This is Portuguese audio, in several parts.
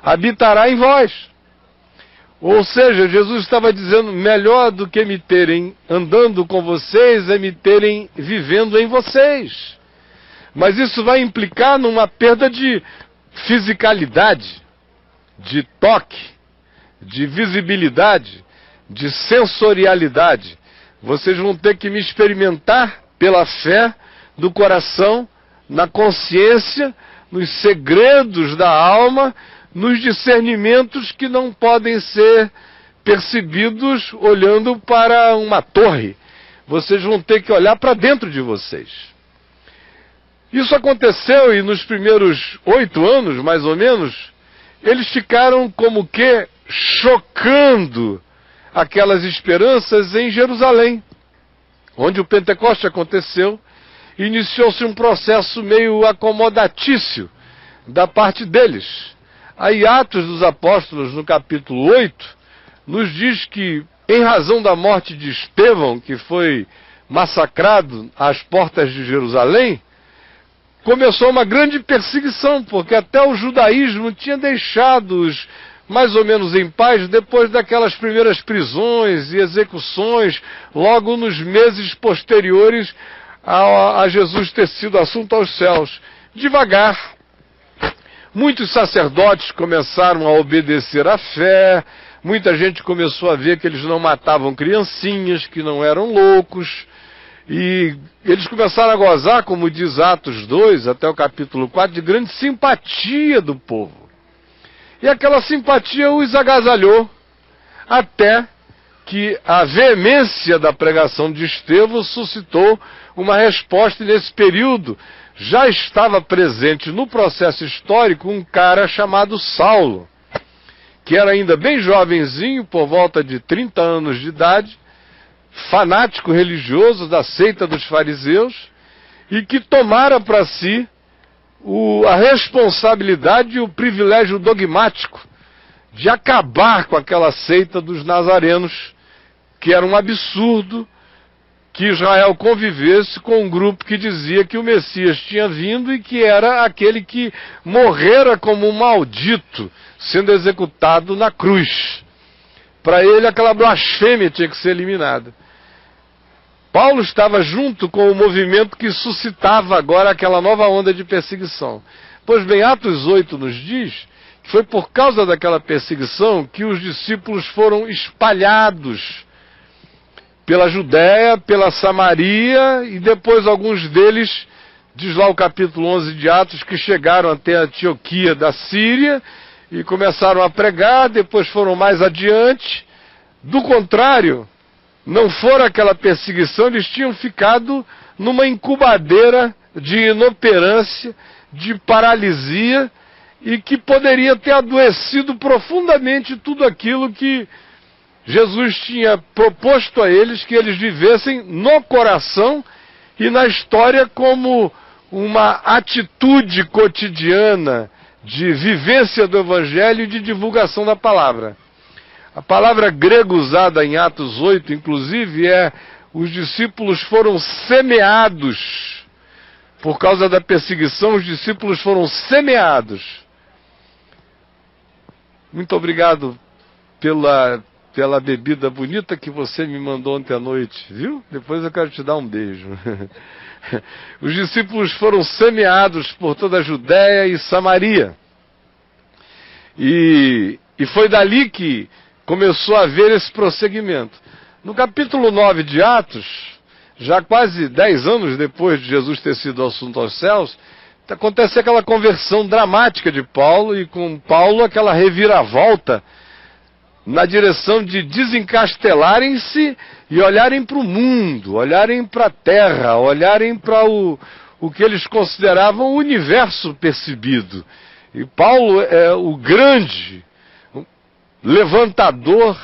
habitará em vós. Ou seja, Jesus estava dizendo, melhor do que me terem andando com vocês é me terem vivendo em vocês. Mas isso vai implicar numa perda de fisicalidade, de toque, de visibilidade, de sensorialidade. Vocês vão ter que me experimentar pela fé do coração, na consciência, nos segredos da alma, nos discernimentos que não podem ser percebidos olhando para uma torre. Vocês vão ter que olhar para dentro de vocês. Isso aconteceu e nos primeiros 8 anos, mais ou menos, eles ficaram como que chocando aquelas esperanças em Jerusalém, onde o Pentecoste aconteceu. Iniciou-se um processo meio acomodatício da parte deles. Aí Atos dos Apóstolos, no capítulo 8, nos diz que, em razão da morte de Estevão, que foi massacrado às portas de Jerusalém, começou uma grande perseguição, porque até o judaísmo tinha deixado-os mais ou menos em paz depois daquelas primeiras prisões e execuções, logo nos meses posteriores a Jesus ter sido assunto aos céus. Devagar, muitos sacerdotes começaram a obedecer à fé, muita gente começou a ver que eles não matavam criancinhas, que não eram loucos, e eles começaram a gozar, como diz Atos 2, até o capítulo 4, de grande simpatia do povo. E aquela simpatia os agasalhou, até que a veemência da pregação de Estevão suscitou uma resposta, e nesse período já estava presente no processo histórico um cara chamado Saulo, que era ainda bem jovenzinho, por volta de 30 anos de idade, fanático religioso da seita dos fariseus, e que tomara para si a responsabilidade e o privilégio dogmático de acabar com aquela seita dos nazarenos, que era um absurdo que Israel convivesse com um grupo que dizia que o Messias tinha vindo e que era aquele que morrera como um maldito, sendo executado na cruz. Para ele, aquela blasfêmia tinha que ser eliminada. Paulo estava junto com o movimento que suscitava agora aquela nova onda de perseguição. Pois bem, Atos 8 nos diz que foi por causa daquela perseguição que os discípulos foram espalhados pela Judéia, pela Samaria, e depois alguns deles, diz lá o capítulo 11 de Atos, que chegaram até a Antioquia da Síria e começaram a pregar, depois foram mais adiante. Do contrário, não fora aquela perseguição, eles tinham ficado numa incubadeira de inoperância, de paralisia, e que poderia ter adoecido profundamente tudo aquilo que Jesus tinha proposto a eles, que eles vivessem no coração e na história como uma atitude cotidiana de vivência do Evangelho e de divulgação da palavra. A palavra grega usada em Atos 8, inclusive, os discípulos foram semeados. Por causa da perseguição, os discípulos foram semeados. Muito obrigado pela bebida bonita que você me mandou ontem à noite, viu? Depois eu quero te dar um beijo. Os discípulos foram semeados por toda a Judéia e Samaria. E foi dali que começou a haver esse prosseguimento. No capítulo 9 de Atos, já quase 10 anos depois de Jesus ter sido assunto aos céus, acontece aquela conversão dramática de Paulo, e com Paulo aquela reviravolta na direção de desencastelarem-se e olharem para o mundo, olharem para a terra, olharem para o que eles consideravam o universo percebido. E Paulo é o grande levantador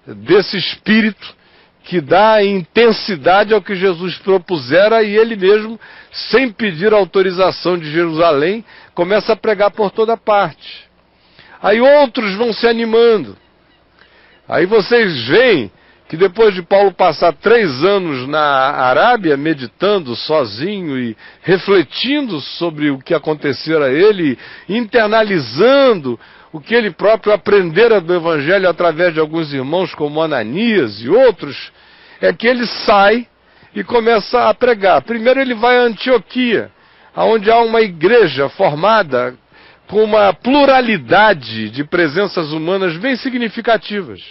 desse espírito que dá intensidade ao que Jesus propusera, e ele mesmo, sem pedir autorização de Jerusalém, começa a pregar por toda parte. Aí outros vão se animando. Aí vocês veem que depois de Paulo passar 3 anos na Arábia, meditando sozinho e refletindo sobre o que acontecera a ele, internalizando o que ele próprio aprendera do Evangelho através de alguns irmãos como Ananias e outros, é que ele sai e começa a pregar. Primeiro ele vai a Antioquia, onde há uma igreja formada com uma pluralidade de presenças humanas bem significativas.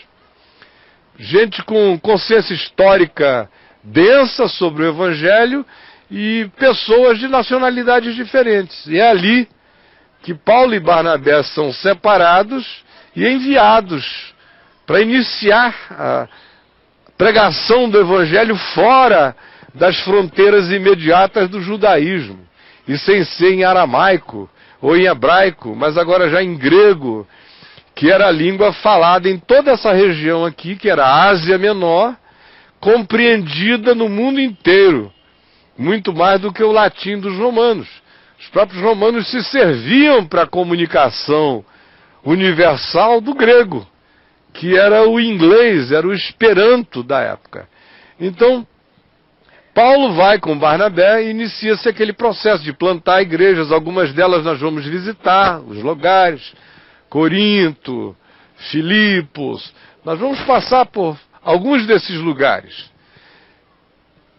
Gente com consciência histórica densa sobre o Evangelho e pessoas de nacionalidades diferentes. E é ali que Paulo e Barnabé são separados e enviados para iniciar a pregação do Evangelho fora das fronteiras imediatas do judaísmo, e sem ser em aramaico ou em hebraico, mas agora já em grego, que era a língua falada em toda essa região aqui, que era a Ásia Menor, compreendida no mundo inteiro, muito mais do que o latim dos romanos. Os próprios romanos se serviam para a comunicação universal do grego, que era o inglês, era o esperanto da época. Então, Paulo vai com Barnabé e inicia-se aquele processo de plantar igrejas. Algumas delas nós vamos visitar, os lugares, Corinto, Filipos. Nós vamos passar por alguns desses lugares.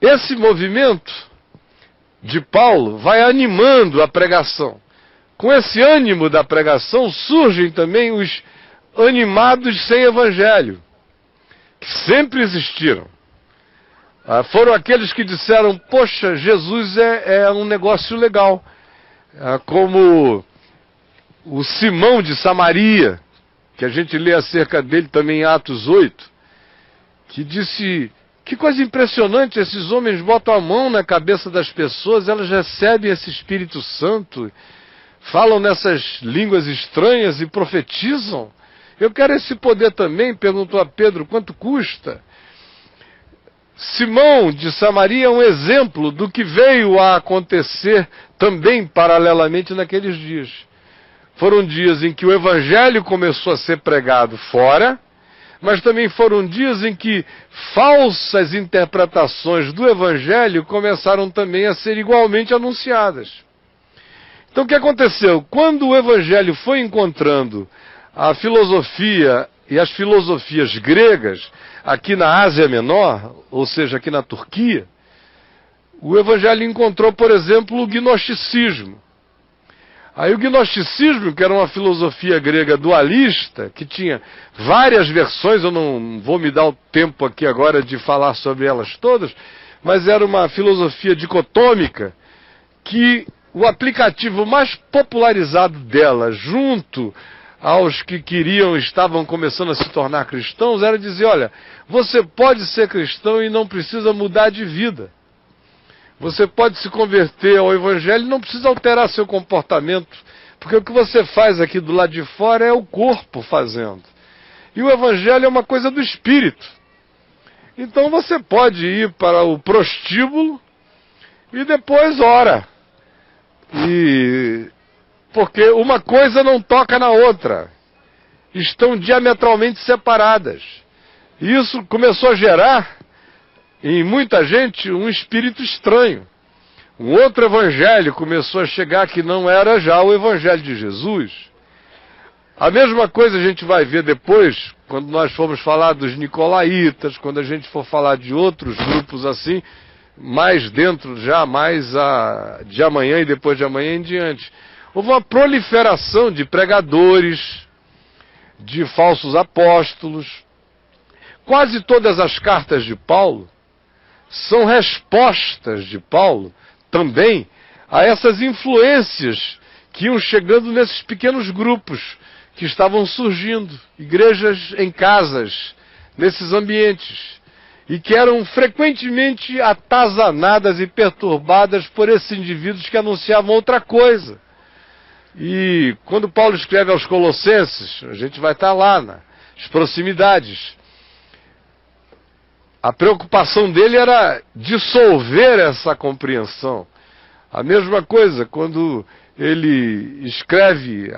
Esse movimento de Paulo vai animando a pregação. Com esse ânimo da pregação surgem também os animados sem evangelho, que sempre existiram. Foram aqueles que disseram, poxa, Jesus é um negócio legal. Como o Simão de Samaria, que a gente lê acerca dele também em Atos 8, que disse, que coisa impressionante, esses homens botam a mão na cabeça das pessoas, elas recebem esse Espírito Santo, falam nessas línguas estranhas e profetizam. Eu quero esse poder também, perguntou a Pedro, quanto custa? Simão de Samaria é um exemplo do que veio a acontecer também paralelamente naqueles dias. Foram dias em que o Evangelho começou a ser pregado fora, mas também foram dias em que falsas interpretações do Evangelho começaram também a ser igualmente anunciadas. Então o que aconteceu? Quando o Evangelho foi encontrando a filosofia e as filosofias gregas aqui na Ásia Menor, ou seja, aqui na Turquia, o Evangelho encontrou, por exemplo, o gnosticismo. Aí o gnosticismo, que era uma filosofia grega dualista, que tinha várias versões, eu não vou me dar o tempo aqui agora de falar sobre elas todas, mas era uma filosofia dicotômica, que o aplicativo mais popularizado dela, junto aos que estavam começando a se tornar cristãos, era dizer, olha, você pode ser cristão e não precisa mudar de vida. Você pode se converter ao Evangelho e não precisa alterar seu comportamento, porque o que você faz aqui do lado de fora é o corpo fazendo. E o Evangelho é uma coisa do Espírito. Então você pode ir para o prostíbulo e depois ora. Porque uma coisa não toca na outra. Estão diametralmente separadas. E isso começou a gerar em muita gente um espírito estranho. Um outro evangelho começou a chegar que não era já o evangelho de Jesus. A mesma coisa a gente vai ver depois, quando nós formos falar dos nicolaítas, quando a gente for falar de outros grupos assim, mais dentro já, de amanhã e depois de amanhã em diante. Houve uma proliferação de pregadores, de falsos apóstolos. Quase todas as cartas de Paulo são respostas de Paulo também a essas influências que iam chegando nesses pequenos grupos que estavam surgindo, igrejas em casas, nesses ambientes, e que eram frequentemente atazanadas e perturbadas por esses indivíduos que anunciavam outra coisa. E quando Paulo escreve aos Colossenses, a gente vai estar lá nas proximidades, a preocupação dele era dissolver essa compreensão. A mesma coisa quando ele escreve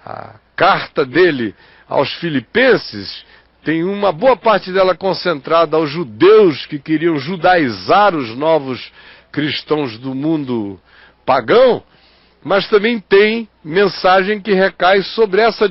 a carta dele aos Filipenses, tem uma boa parte dela concentrada aos judeus que queriam judaizar os novos cristãos do mundo pagão, mas também tem mensagem que recai sobre essa